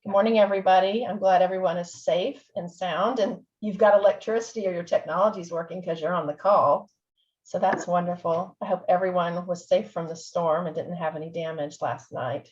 Good morning, everybody. I'm glad everyone is safe and sound, and you've got electricity or your technology is working because you're on the call. So that's wonderful. I hope everyone was safe from the storm and didn't have any damage last night.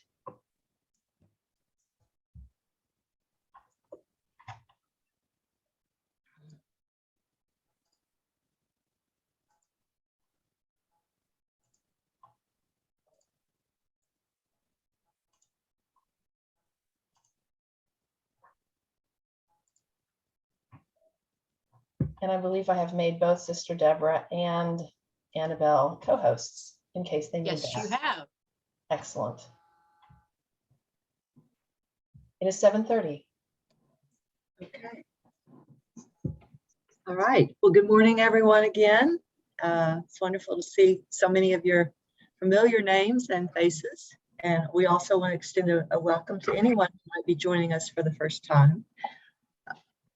And I believe I have made both Sister Deborah and Annabelle co-hosts in case they need that. Yes, you have. Excellent. It is 7:30. Okay. All right. Well, good morning, everyone, again. It's wonderful to see so many of your familiar names and faces. And we also want to extend a welcome to anyone who might be joining us for the first time.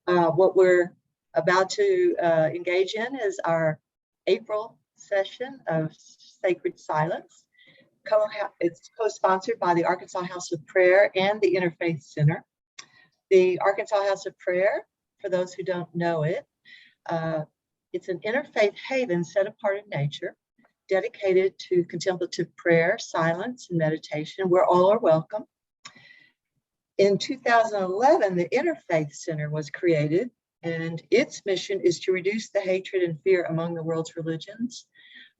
What we're about to engage in is our April session of Sacred Silence. It's co-sponsored by the Arkansas House of Prayer and the Interfaith Center. The Arkansas House of Prayer, for those who don't know it, it's an interfaith haven set apart in nature, dedicated to contemplative prayer, silence, and meditation, where all are welcome. In 2011, the Interfaith Center was created, and its mission is to reduce the hatred and fear among the world's religions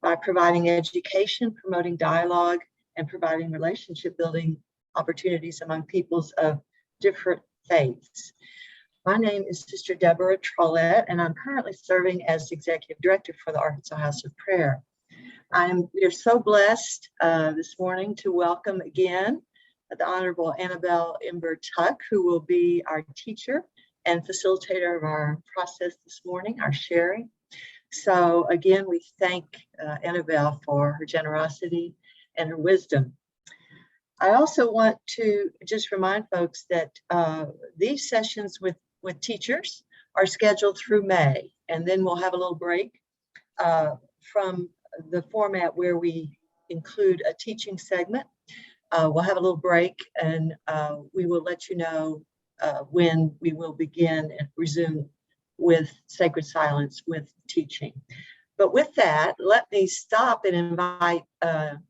by providing education, promoting dialogue, and providing relationship building opportunities among peoples of different faiths. My name is Sister Deborah Troillett, and I'm currently serving as Executive Director for the Arkansas House of Prayer. We are so blessed this morning to welcome again the Honorable Annabelle Imber Tuck, who will be our teacher and facilitator of our process this morning, our sharing. So again, we thank Annabelle for her generosity and her wisdom. I also want to just remind folks that these sessions with teachers are scheduled through May, and then we'll have a little break from the format where we include a teaching segment. We'll have a little break, and we will let you know when we will begin and resume with Sacred Silence with teaching. But with that, let me stop and invite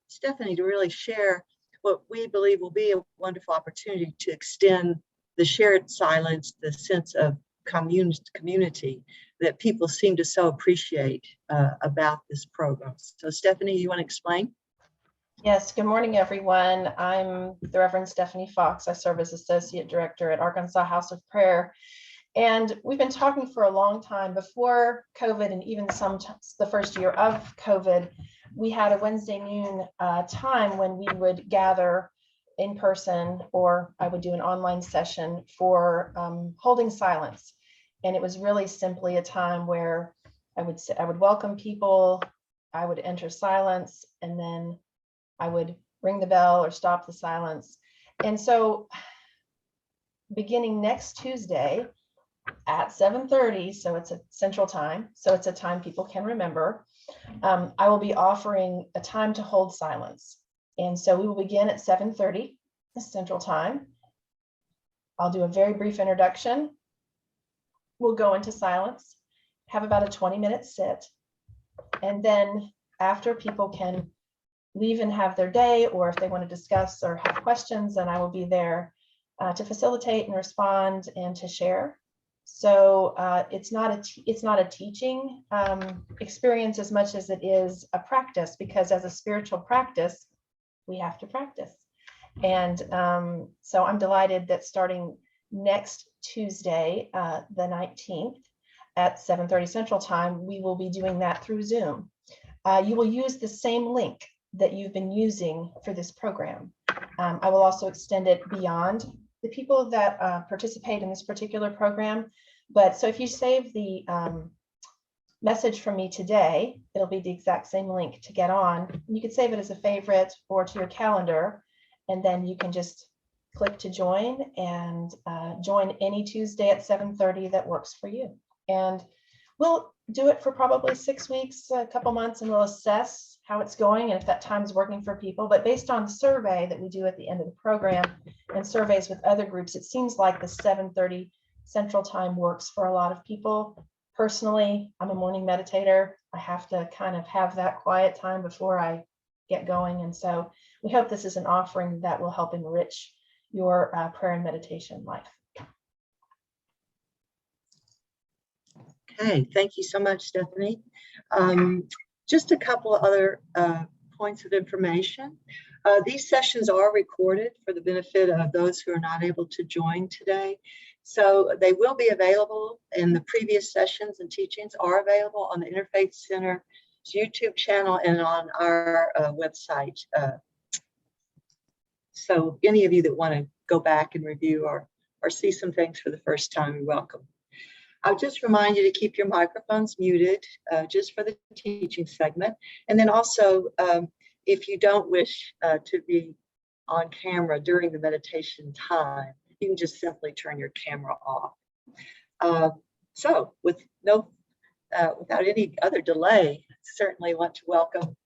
Stephanie to really share what we believe will be a wonderful opportunity to extend the shared silence, the sense of community that people seem to so appreciate about this program. So Stephanie, you want to explain? Yes, good morning, everyone. I'm the Reverend Stephanie Fox. I serve as Associate Director at Arkansas House of Prayer. And we've been talking for a long time before COVID, and even the first year of COVID, we had a Wednesday noon time when we would gather in person, or I would do an online session for holding silence. And it was really simply a time where I would welcome people, I would enter silence, and then I would ring the bell or stop the silence. And so beginning next Tuesday at 7:30, so it's a Central Time, so it's a time people can remember, I will be offering a time to hold silence. And so we will begin at 7:30 Central Time. I'll do a very brief introduction. We'll go into silence, have about a 20-minute sit, and then after, people can leave and have their day, or if they want to discuss or have questions, then I will be there to facilitate and respond and to share. So it's not a teaching experience as much as it is a practice, because as a spiritual practice, we have to practice. And so I'm delighted that starting next Tuesday, the 19th at 7:30 Central Time, we will be doing that through Zoom. You will use the same link that you've been using for this program. I will also extend it beyond the people that participate in this particular program. But so if you save the message from me today, it'll be the exact same link to get on. You can save it as a favorite or to your calendar, and then you can just click to join and join any Tuesday at 7:30 that works for you. And we'll do it for probably 6 weeks, a couple months, and we'll assess how it's going and if that time's working for people. But based on the survey that we do at the end of the program and surveys with other groups, it seems like the 7:30 Central Time works for a lot of people. Personally, I'm a morning meditator. I have to kind of have that quiet time before I get going. And so we hope this is an offering that will help enrich your prayer and meditation life. Okay, thank you so much, Stephanie. Just a couple of other points of information. These sessions are recorded for the benefit of those who are not able to join today. So they will be available, and the previous sessions and teachings are available on the Interfaith Center's YouTube channel and on our website. So any of you that want to go back and review or see some things for the first time, you're welcome. I'll just remind you to keep your microphones muted just for the teaching segment. And then also, if you don't wish to be on camera during the meditation time, you can just simply turn your camera off. So without any other delay, certainly want to welcome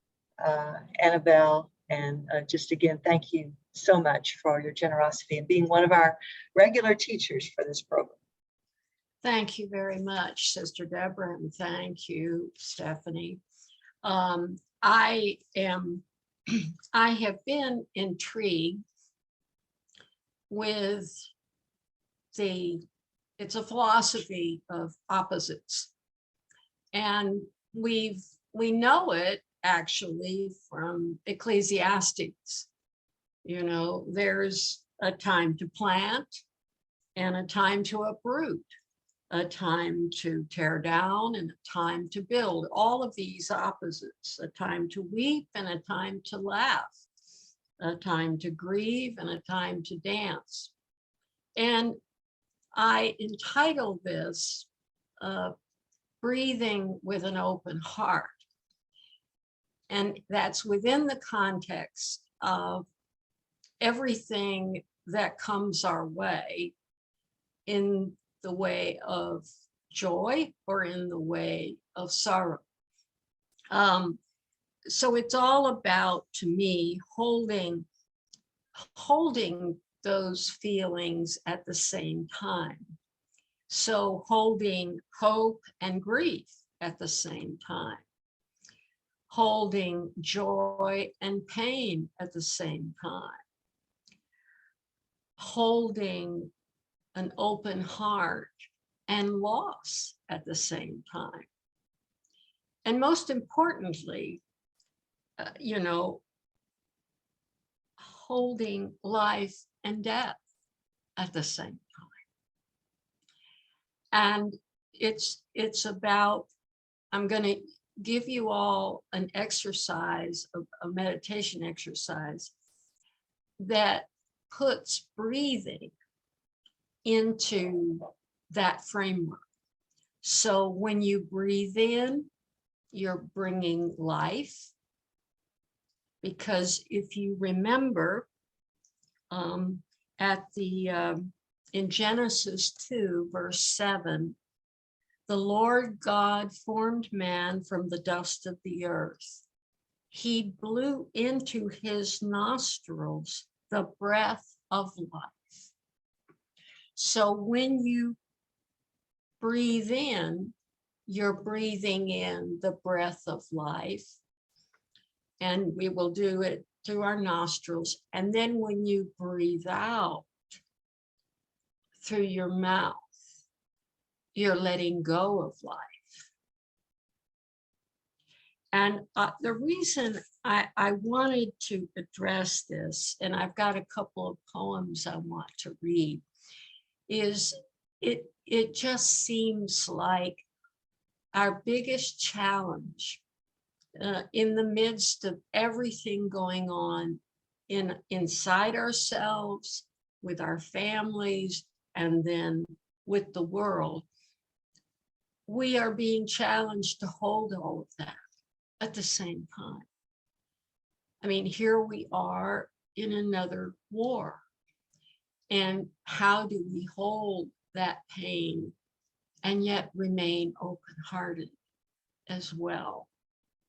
Annabelle, and just again, thank you so much for your generosity and being one of our regular teachers for this program. Thank you very much, Sister Deborah, and thank you, Stephanie. I have been intrigued with it's a philosophy of opposites. And we know it actually from Ecclesiastes. You know, there's a time to plant and a time to uproot, a time to tear down and a time to build. All of these opposites, a time to weep and a time to laugh, a time to grieve and a time to dance. And I entitled this Breathing with an Open Heart. And that's within the context of everything that comes our way in the way of joy or in the way of sorrow. So it's all about, to me, holding those feelings at the same time. So holding hope and grief at the same time, holding joy and pain at the same time, holding an open heart and loss at the same time. And most importantly, you know, holding life and death at the same time. And it's about, I'm going to give you all an exercise, a meditation exercise that puts breathing into that framework. So when you breathe in, you're bringing life. Because if you remember in Genesis 2, verse 7, the Lord God formed man from the dust of the earth. He blew into his nostrils the breath of life. So when you breathe in, you're breathing in the breath of life. And we will do it through our nostrils. And then when you breathe out through your mouth, you're letting go of life. And the reason I wanted to address this, and I've got a couple of poems I want to read, is it just seems like our biggest challenge in the midst of everything going on inside ourselves, with our families, and then with the world, we are being challenged to hold all of that at the same time. I mean, here we are in another war. And how do we hold that pain and yet remain open-hearted as well?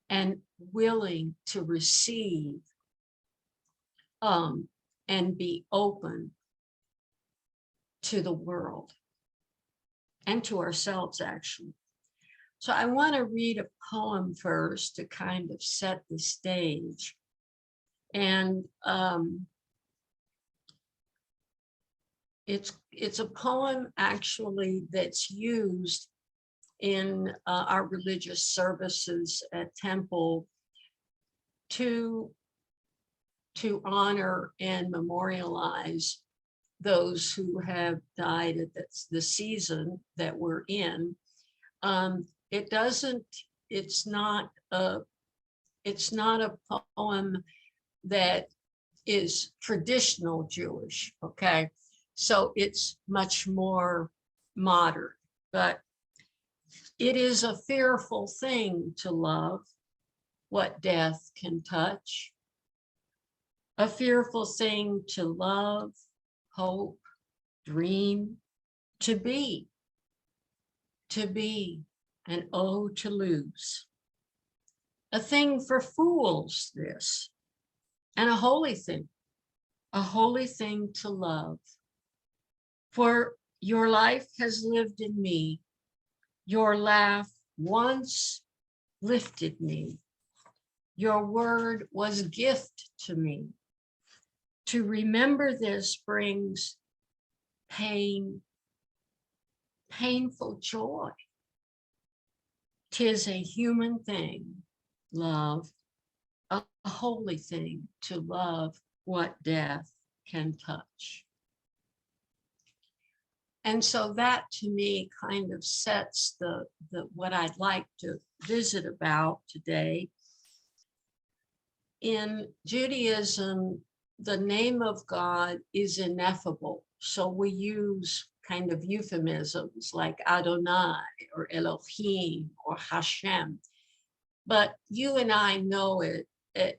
and willing to receive and be open to the world and to ourselves, actually. So I want to read a poem first to kind of set the stage. And it's a poem actually that's used in our religious services at Temple to honor and memorialize those who have died at the season that we're in. It's not a poem that is traditional Jewish, okay? So it's much more modern, but it is a fearful thing to love what death can touch. A fearful thing to love, hope, dream, to be, and oh, to lose. A thing for fools, this, and a holy thing to love. For your life has lived in me, your laugh once lifted me, your word was gift to me. To remember this brings painful joy. 'Tis a human thing, love, a holy thing to love what death can touch. And so that to me kind of sets the what I'd like to visit about today. In Judaism, the name of God is ineffable. So we use kind of euphemisms like Adonai or Elohim or Hashem. But you and I know it,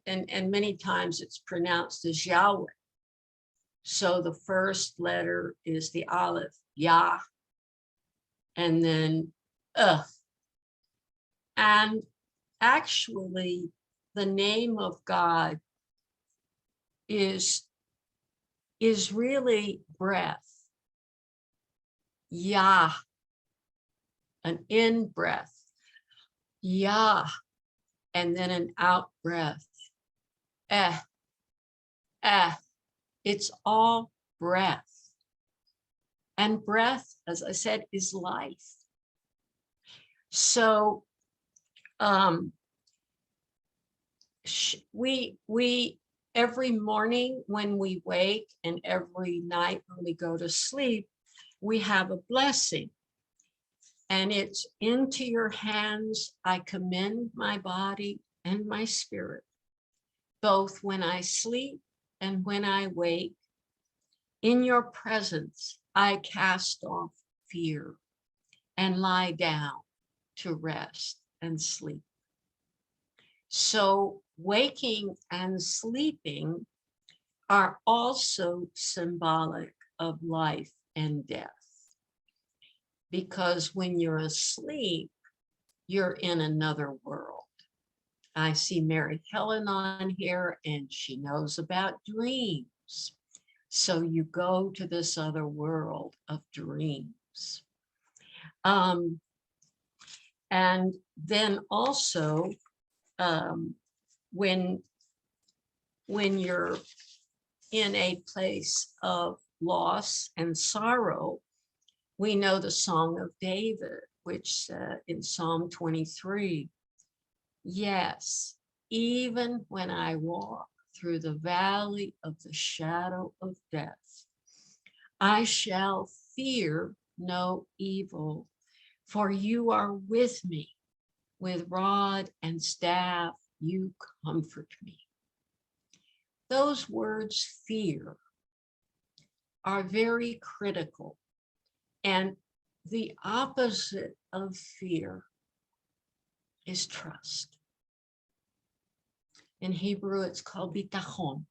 and many times it's pronounced as Yahweh. So the first letter is the Aleph, Yah, and then And actually, the name of God is really breath. Yah, an in breath. Yah, and then an out breath. It's all breath. And breath, as I said, is life. So we every morning when we wake and every night when we go to sleep, we have a blessing. And it's into your hands I commend my body and my spirit, both when I sleep and when I wake. In your presence, I cast off fear and lie down to rest and sleep. So waking and sleeping are also symbolic of life and death. Because when you're asleep, you're in another world. I see Mary Helen on here and she knows about dreams. So you go to this other world of dreams. And then also, when you're in a place of loss and sorrow, we know the Song of David, which in Psalm 23, yes, even when I walk through the valley of the shadow of death, I shall fear no evil, for you are with me. With rod and staff, you comfort me. Those words, fear, are very critical. And the opposite of fear is trust. In Hebrew, it's called bitachon.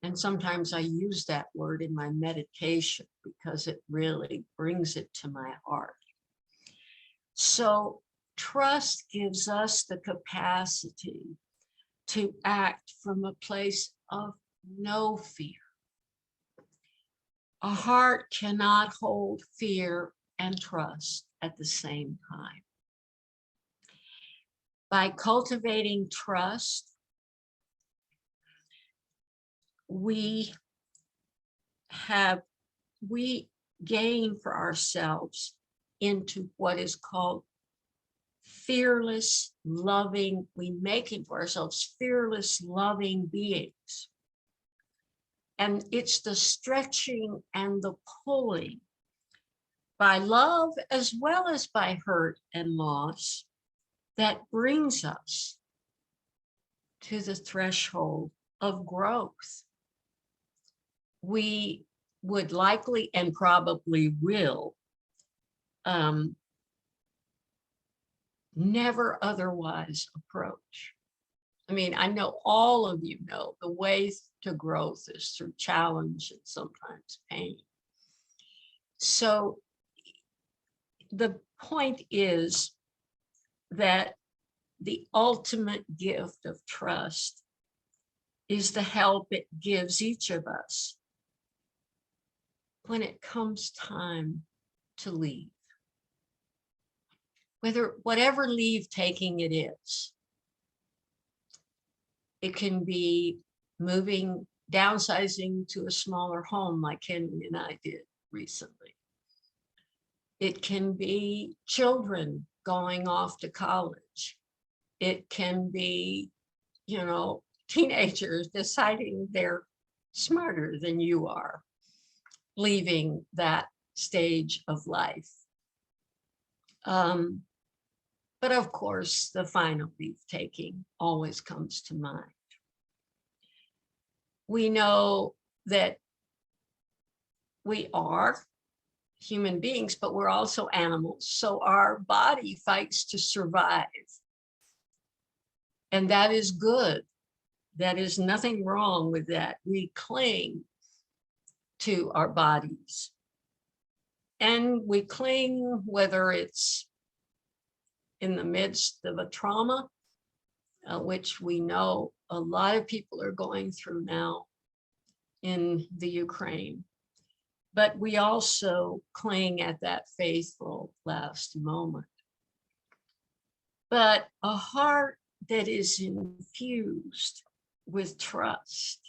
And sometimes I use that word in my meditation because it really brings it to my heart. So trust gives us the capacity to act from a place of no fear. A heart cannot hold fear and trust at the same time. By cultivating trust, we gain for ourselves into what is called fearless, loving, we make it for ourselves fearless, loving beings. And it's the stretching and the pulling by love as well as by hurt and loss that brings us to the threshold of growth. We would likely and probably will never otherwise approach. I mean, I know all of you know the way to growth is through challenge and sometimes pain. So the point is that the ultimate gift of trust is the help it gives each of us when it comes time to leave. Whatever leave taking it is. It can be moving, downsizing to a smaller home like Henry and I did recently. It can be children going off to college. It can be, teenagers deciding they're smarter than you are, leaving that stage of life. But of course, the final leave taking always comes to mind. We know that we are human beings, but we're also animals. So our body fights to survive. And that is good. That is nothing wrong with that. We cling to our bodies. And we cling, whether it's in the midst of a trauma, which we know a lot of people are going through now in the Ukraine. But we also cling at that faithful last moment. But a heart that is infused with trust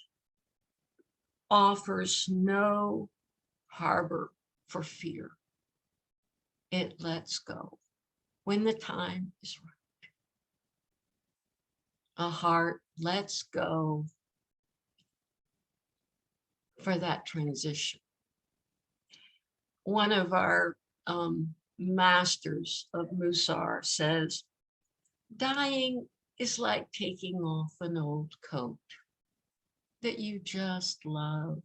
offers no harbor for fear. It lets go when the time is right. A heart lets go for that transition. One of our masters of Musar says, dying is like taking off an old coat that you just love,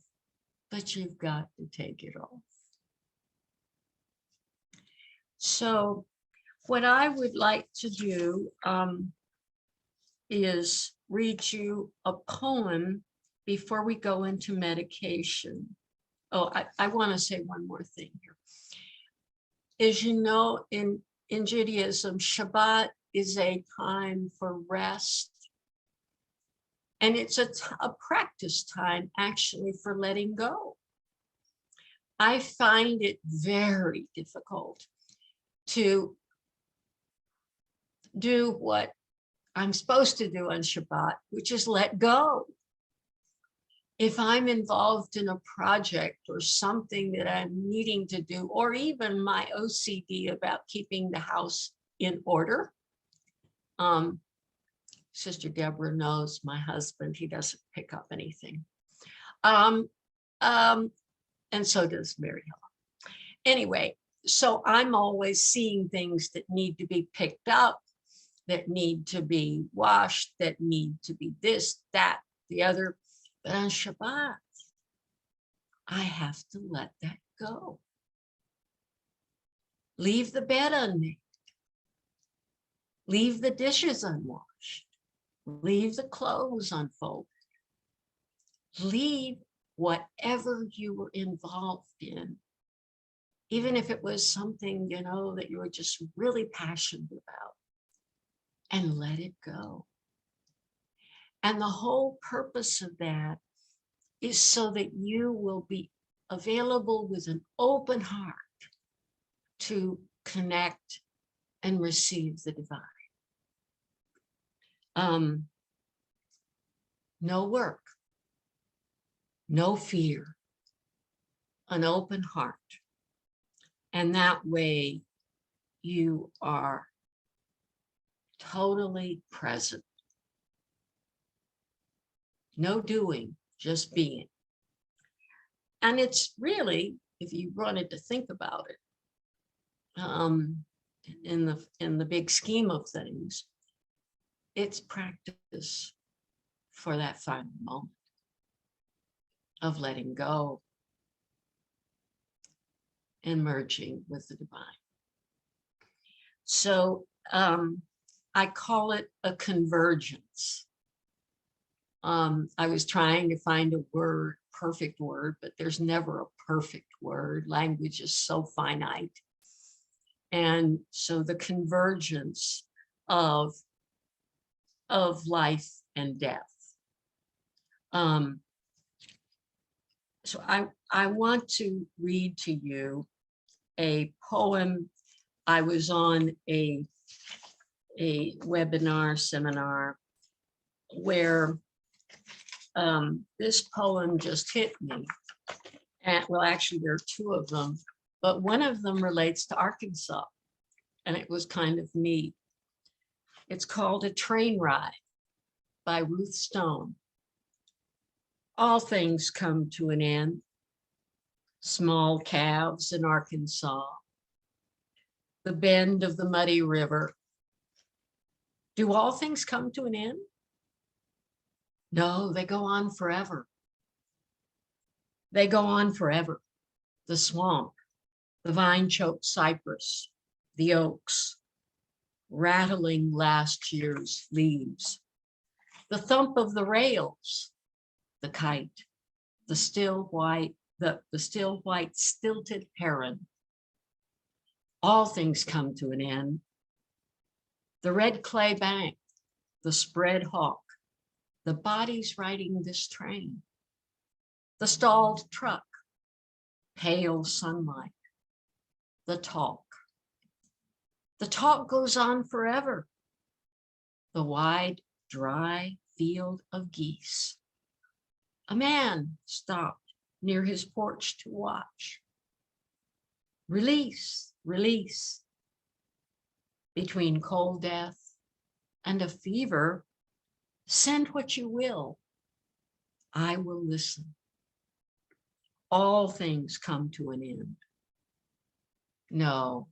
but you've got to take it off. So what I would like to do is read you a poem before we go into medication. Oh, I want to say one more thing here. As you know, in Judaism, Shabbat is a time for rest. And it's a practice time, actually, for letting go. I find it very difficult to do what I'm supposed to do on Shabbat, which is let go. If I'm involved in a project or something that I'm needing to do, or even my OCD about keeping the house in order. Sister Deborah knows my husband, he doesn't pick up anything. And so does Mary Helen. Anyway, so I'm always seeing things that need to be picked up, that need to be washed, that need to be this, that, the other. But on Shabbat, I have to let that go. Leave the bed unmade. Leave the dishes unwashed. Leave the clothes unfolded. Leave whatever you were involved in, even if it was something, that you were just really passionate about. and let it go. And the whole purpose of that is so that you will be available with an open heart to connect and receive the divine. No work, no fear, an open heart. And that way you are totally present. No doing, just being. And it's really, if you wanted to think about it, in the big scheme of things, it's practice for that final moment of letting go and merging with the divine. So I call it a convergence. I was trying to find a word, perfect word, but there's never a perfect word. Language is so finite. And so the convergence of life and death. So I want to read to you a poem. I was on a webinar, seminar, where this poem just hit me. And well, actually there are two of them, but one of them relates to Arkansas, and it was kind of neat. It's called A Train Ride by Ruth Stone. All things come to an end. Small calves in Arkansas, the bend of the muddy river. Do all things come to an end? No, they go on forever. They go on forever. The swamp, the vine-choked cypress, the oaks, rattling last year's leaves, the thump of the rails, the kite, the still white stilted heron. All things come to an end. The red clay bank, the spread hawk, the bodies riding this train, the stalled truck, pale sunlight, the talk. The talk goes on forever. The wide, dry field of geese. A man stopped near his porch to watch. Release, release. Between cold death and a fever, send what you will. I will listen. All things come to an end. No,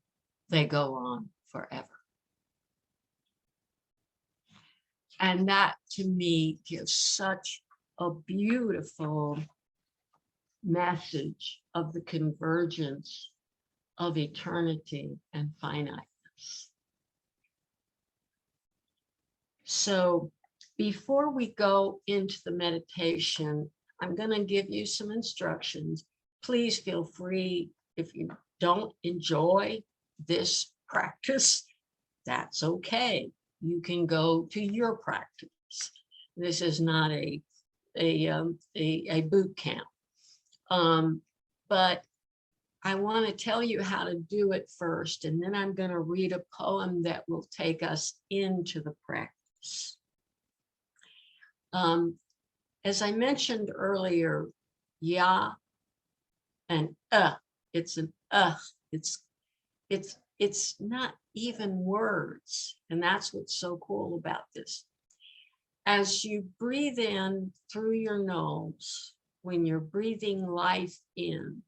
they go on forever. And that to me gives such a beautiful message of the convergence of eternity and finiteness. So before we go into the meditation, I'm going to give you some instructions. Please feel free, if you don't enjoy this practice, that's okay. You can go to your practice. This is not a boot camp. But I want to tell you how to do it first, and then I'm going to read a poem that will take us into the practice. As I mentioned earlier, ya and it's an it's not even words, and that's what's so cool about this. As you breathe in through your nose, when you're breathing life in,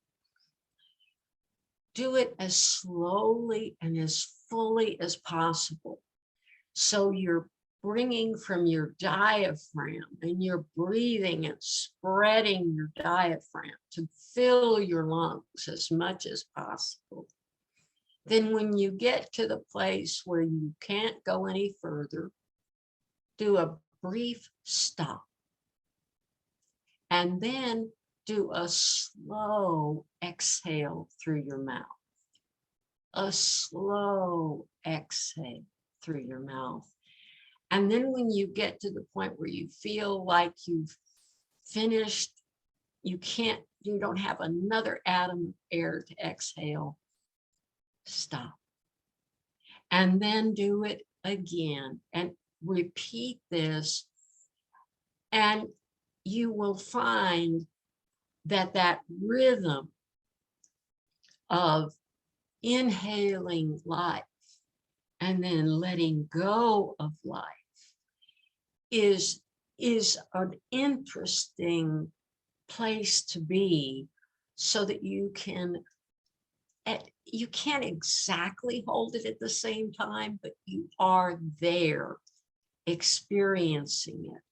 do it as slowly and as fully as possible. So you're bringing from your diaphragm, and you're breathing and spreading your diaphragm to fill your lungs as much as possible. Then when you get to the place where you can't go any further, do a brief stop. And then do a slow exhale through your mouth. A slow exhale through your mouth. And then when you get to the point where you feel like you've finished, you don't have another atom of air to exhale, stop. And then do it again and repeat this. And you will find that that rhythm of inhaling life and then letting go of life is an interesting place to be, so that you can't exactly hold it at the same time, but you are there experiencing it.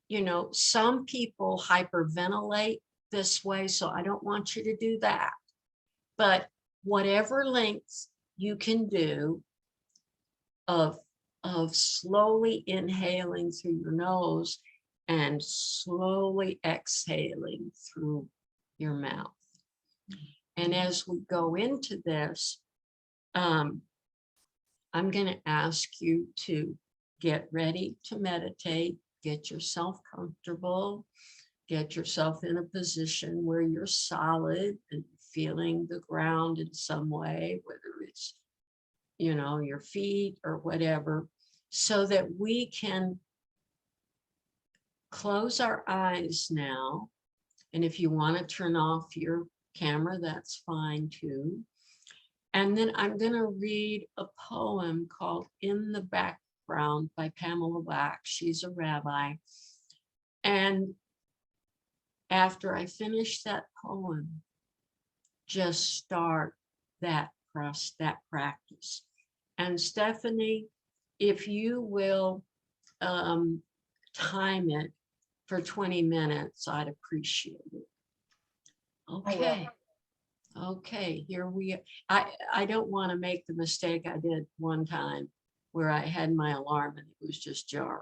You know, some people hyperventilate this way, so I don't want you to do that. But whatever length you can do of slowly inhaling through your nose and slowly exhaling through your mouth. And as we go into this, I'm going to ask you to get ready to meditate, get yourself comfortable, get yourself in a position where you're solid and feeling the ground in some way, whether it's, you know, your feet or whatever, so that we can close our eyes now. And if you want to turn off your camera, that's fine too. And then I'm going to read a poem called In the Background by Pamela Wax. She's a rabbi. And after I finish that poem, just start that practice. And Stephanie, if you will time it for 20 minutes, I'd appreciate it. Okay. Okay, here we are. I don't want to make the mistake I did one time where I had my alarm and it was just jarring.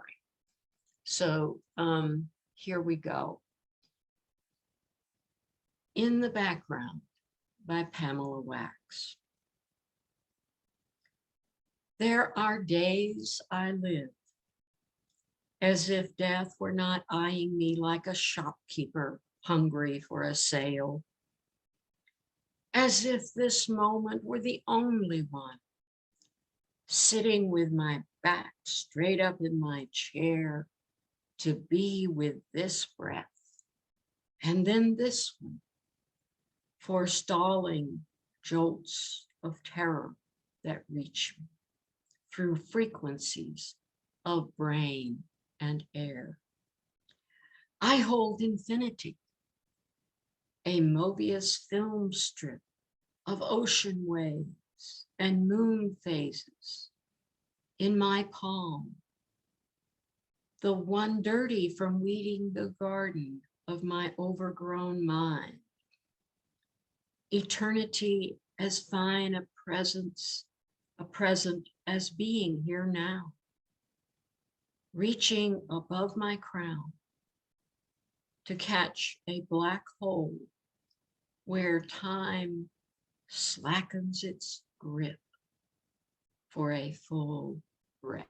So here we go. In the Background by Pamela Wax. There are days I live as if death were not eyeing me like a shopkeeper hungry for a sale. As if this moment were the only one, sitting with my back straight up in my chair to be with this breath, and then this one, forestalling jolts of terror that reach me through frequencies of brain and air. I hold infinity, a Mobius film strip of ocean waves and moon phases in my palm, the one dirty from weeding the garden of my overgrown mind. Eternity as fine a present as being here now, reaching above my crown to catch a black hole where time slackens its grip for a full breath.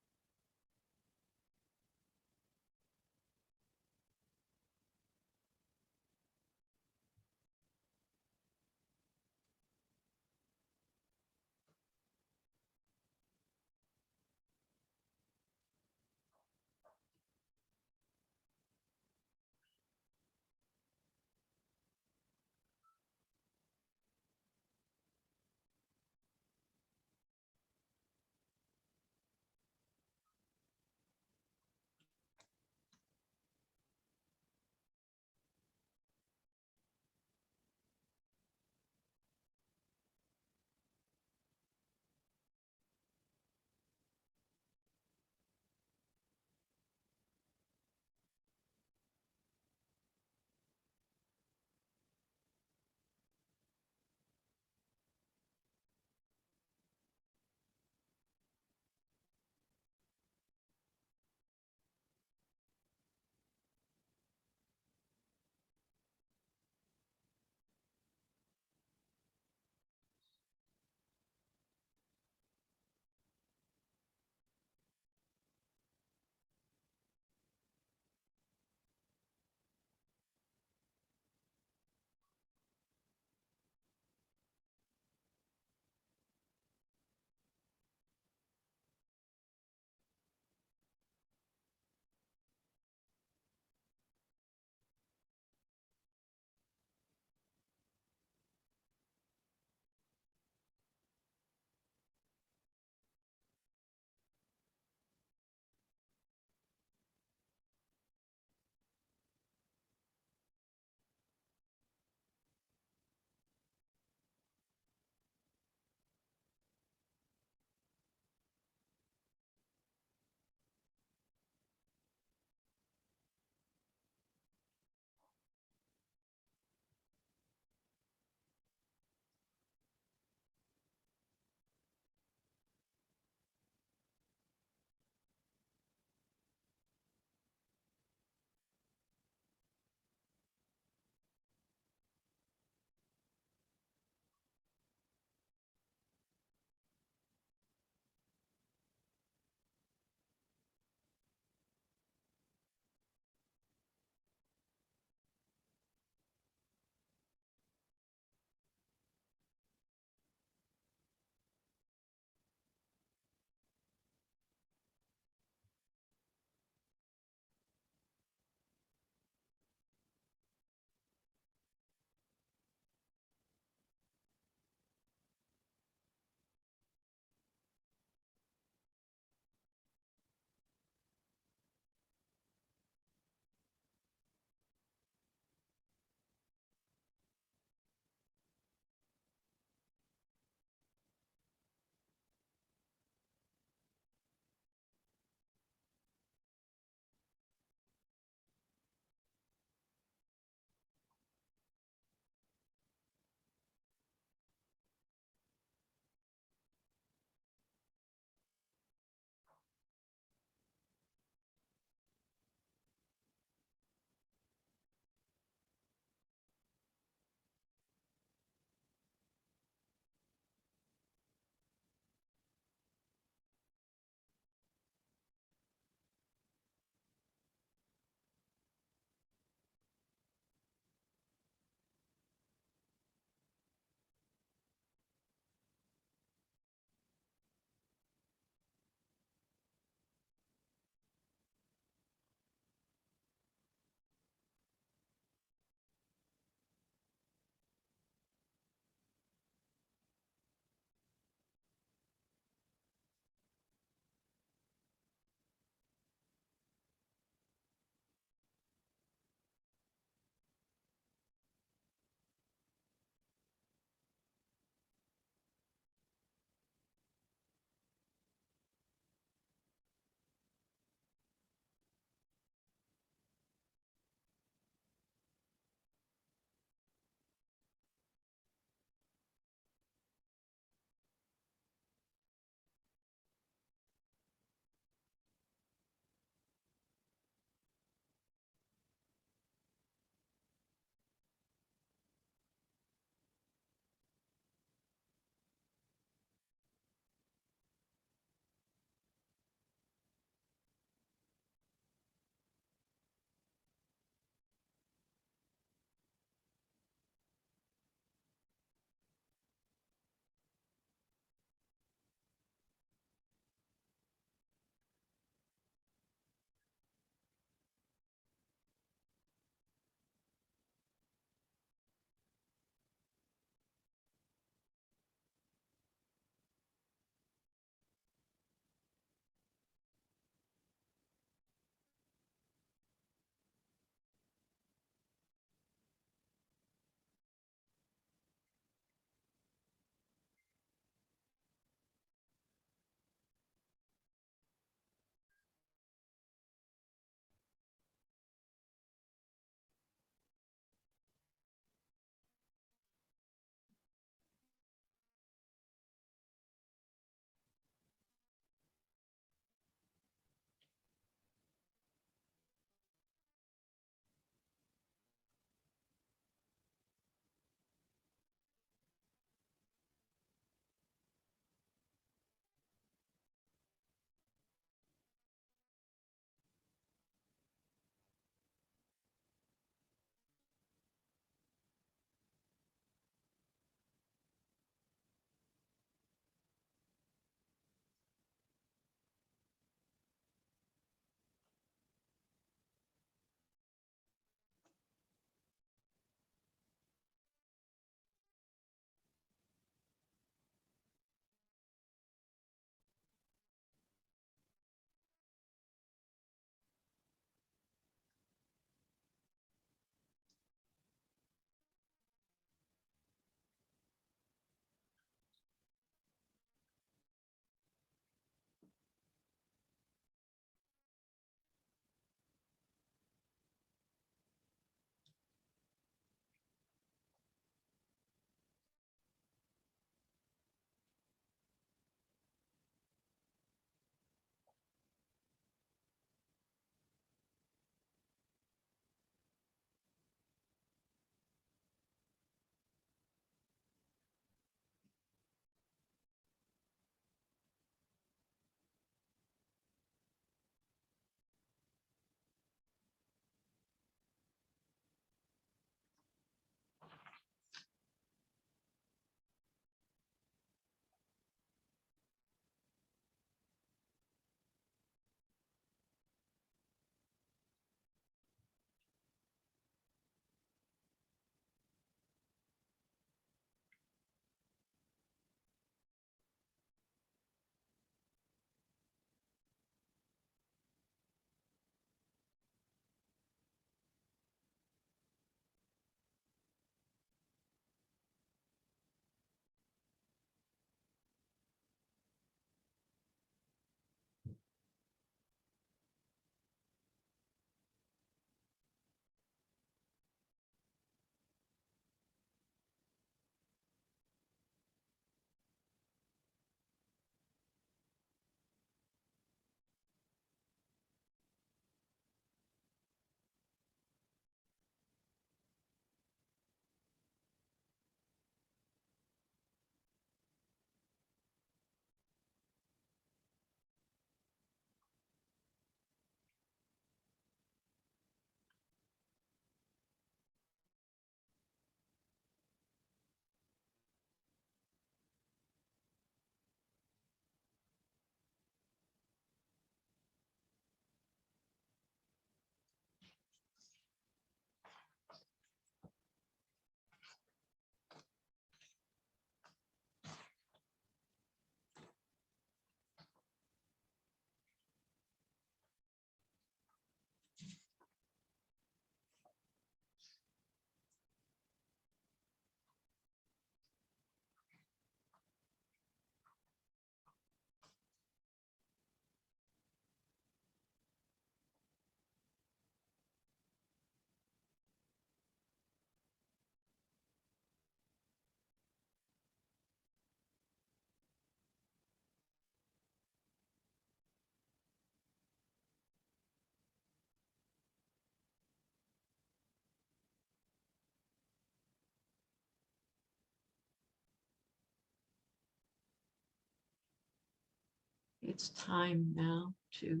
it's time now to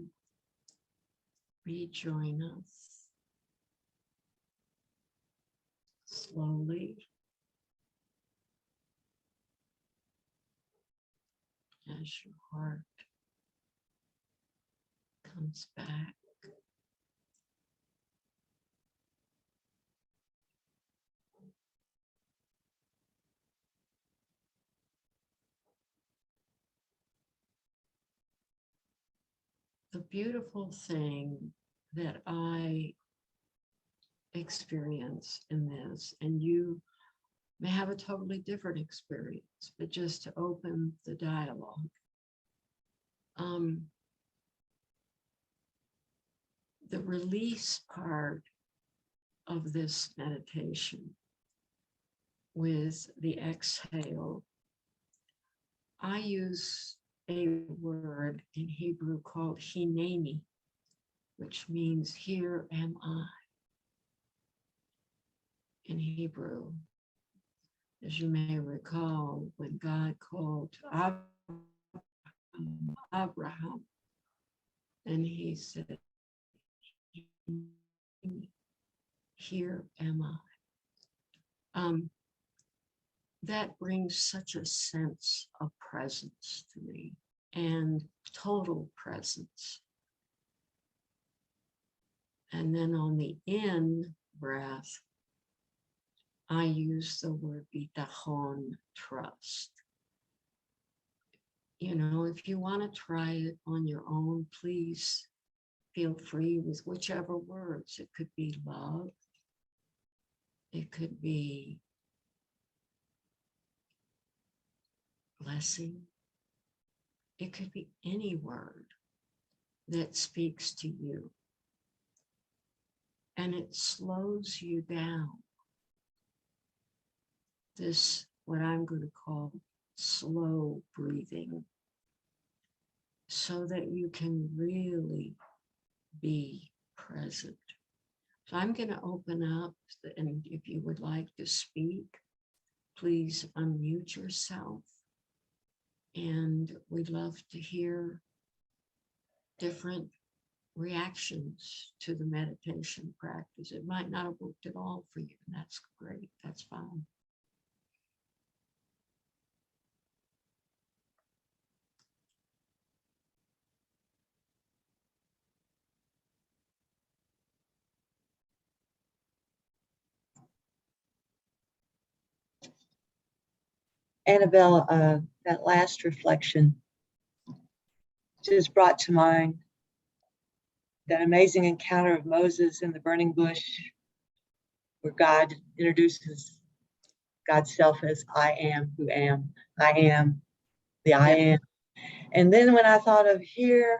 rejoin us slowly as your heart comes back. The beautiful thing that I experience in this, and you may have a totally different experience, but just to open the dialogue. The release part of this meditation with the exhale, I use a word in Hebrew called hineni, which means here am I in Hebrew. As you may recall, when God called Abraham, and he said, here am I. That brings such a sense of presence to me, and total presence. And then on the in breath, I use the word bitachon, trust. You know, if you want to try it on your own, please feel free with whichever words. It could be love. It could be blessing. It could be any word that speaks to you. And it slows you down. This, what I'm going to call slow breathing, so that you can really be present. So I'm going to open up, and if you would like to speak, please unmute yourself. And we'd love to hear different reactions to the meditation practice. It might not have worked at all for you, and that's great. That's fine. Annabelle, that last reflection just brought to mind that amazing encounter of Moses in the burning bush, where God introduces God's self as I am who am. I am the I am. And then when I thought of here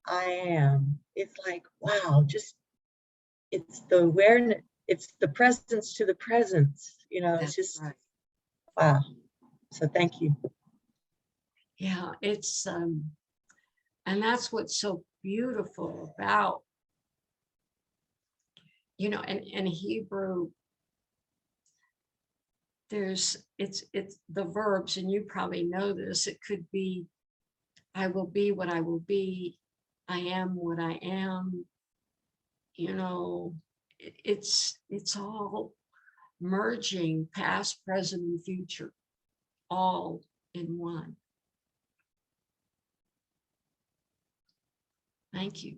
I am, it's like, wow, just it's the awareness, it's the presence to the presence, you know. That's it's just right. Wow. So thank you. Yeah, it's and that's what's so beautiful about, you know, and Hebrew, it's the verbs, and you probably know this. It could be, I will be what I will be. I am what I am. You know, it's all merging, past, present, and future, all in one. Thank you.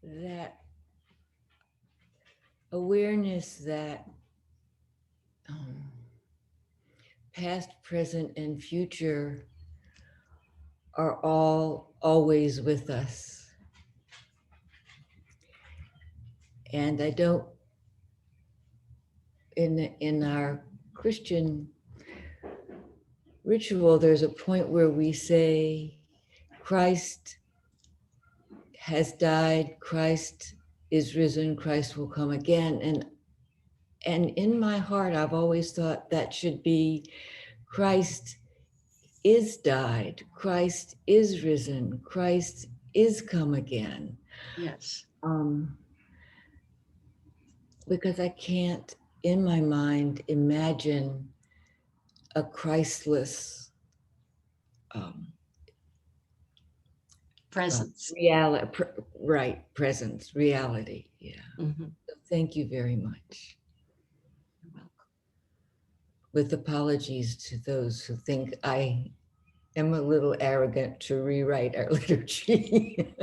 That awareness that past, present, and future are all always with us. And I don't, in our Christian ritual, there's a point where we say, Christ has died, Christ is risen, Christ will come again. And in my heart, I've always thought that should be Christ is died, Christ is risen, Christ is come again. Yes. Because I can't, in my mind, imagine a Christless Presence. reality, right? Presence, reality. Yeah. Mhm. So thank you very much. You're welcome. With apologies to those who think I am a little arrogant to rewrite our liturgy.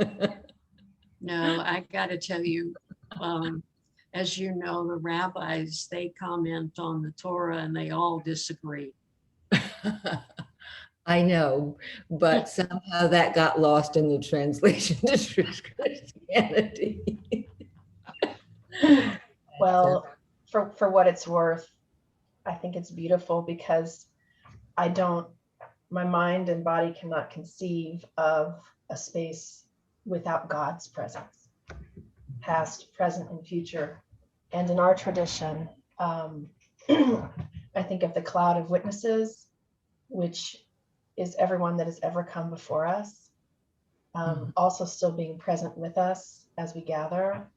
No, I got to tell you, as you know, the rabbis, they comment on the Torah and they all disagree. I know, but somehow that got lost in the translation to Christianity. Well, for what it's worth, I think it's beautiful because my mind and body cannot conceive of a space without God's presence, past, present, and future. And in our tradition, I think of the cloud of witnesses, which is everyone that has ever come before us, also still being present with us as we gather,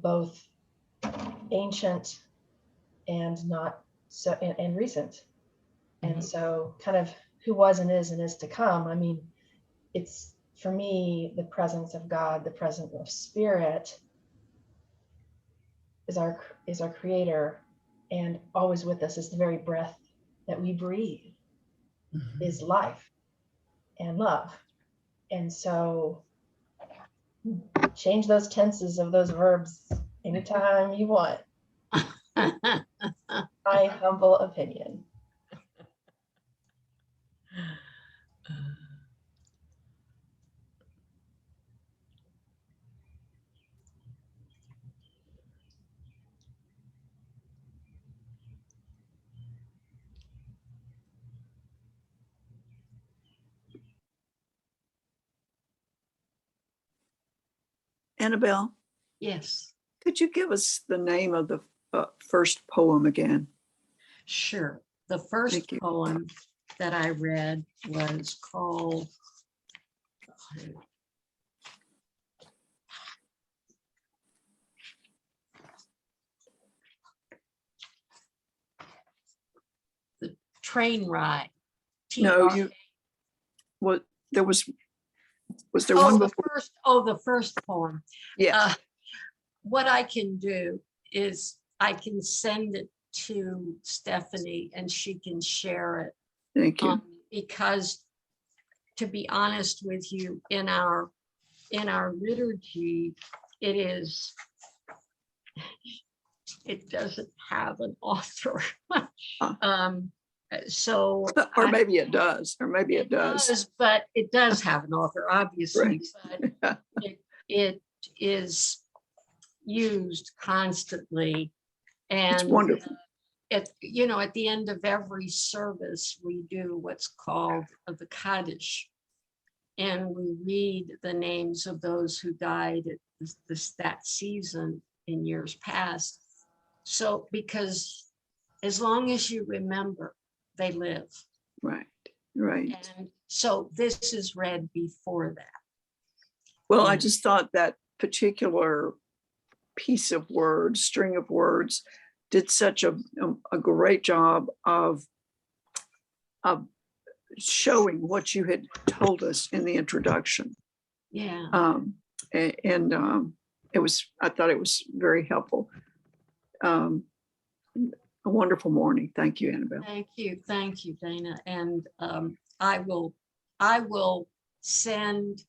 both ancient and not so, and recent. And so kind of who was and is to come. I mean, it's for me, the presence of God, the presence of Spirit is our creator, and always with us is the very breath that we breathe, is life and love. And so change those tenses of those verbs anytime you want. My humble opinion. Annabelle, Yes, could you give us the name of the first poem again? sure. The first Thank you. poem that I read was called The Train Ride. No, TR. what there was there Oh, one the before? the first poem. Yes. What I can do is I can send it to Stephanie and she can share it. Thank you. Because to be honest with you, in our liturgy, it doesn't have an author. So or maybe it does, or maybe it does. but it does have an author, obviously. Right. But it is used constantly, and It's wonderful. at the end of every service we do what's called the Kaddish, and we read the names of those who died at that season in years past. So because as long as you remember, they live. Right. And so this is read before that. Well, I just thought that particular piece of words, string of words, did such a great job of showing what you had told us in the introduction. Yeah. I thought it was very helpful. A wonderful morning. Thank you, Annabelle. Thank you, Dana. And I will send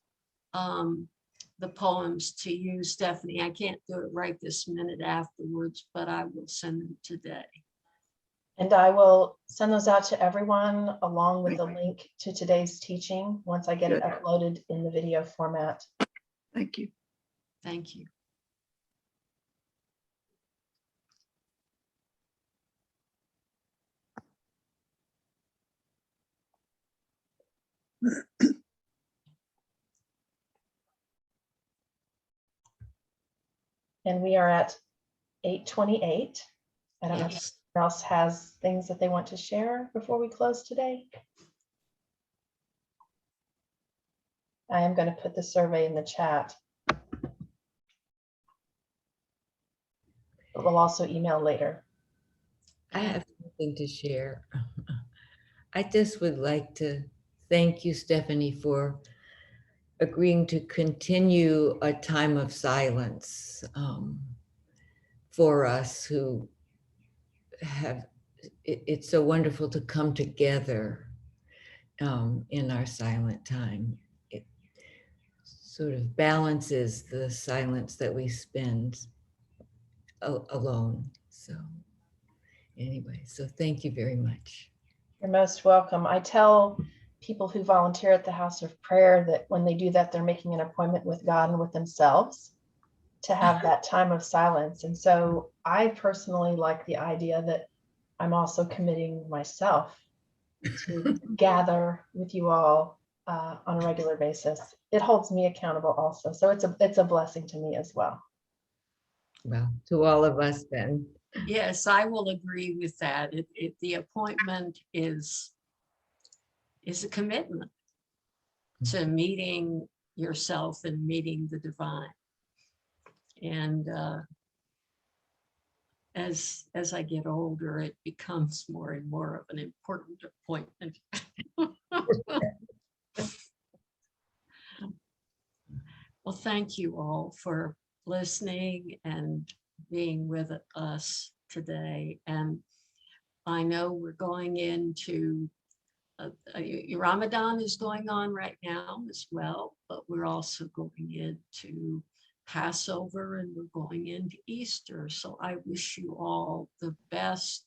the poems to you, Stephanie. I can't do it right this minute afterwards, but I will send them today. And I will send those out to everyone along with a link to today's teaching once I get it uploaded in the video format. Thank you. Thank you. And we are at 8:28. I don't know if anyone else has things that they want to share before we close today. I am going to put the survey in the chat. But we'll also email later. I have something to share. I just would like to thank you, Stephanie, for agreeing to continue a time of silence for us who have, it's so wonderful to come together in our silent time. It sort of balances the silence that we spend alone. So anyway, so thank you very much. You're most welcome. I tell people who volunteer at the House of Prayer that when they do that, they're making an appointment with God and with themselves to have that time of silence. And so I personally like the idea that I'm also committing myself to gather with you all on a regular basis. It holds me accountable also. So it's a blessing to me as well. Well, to all of us then. Yes, I will agree with that. The appointment is a commitment to meeting yourself and meeting the divine. And as I get older, it becomes more and more of an important appointment. Well, thank you all for listening and being with us today. And I know we're going into Ramadan is going on right now as well, but we're also going into Passover and we're going into Easter. So I wish you all the best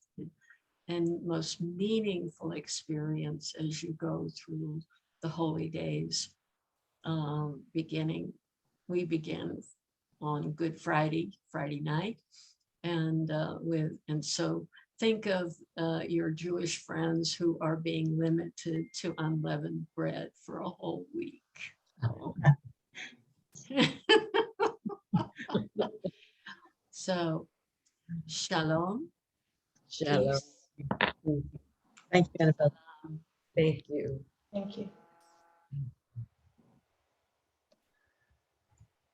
and most meaningful experience as you go through the holy days. We begin on Good Friday night, and so think of your Jewish friends who are being limited to unleavened bread for a whole week. So, shalom. Shalom. Peace. Thank you, Annabelle. Thank you. Thank you.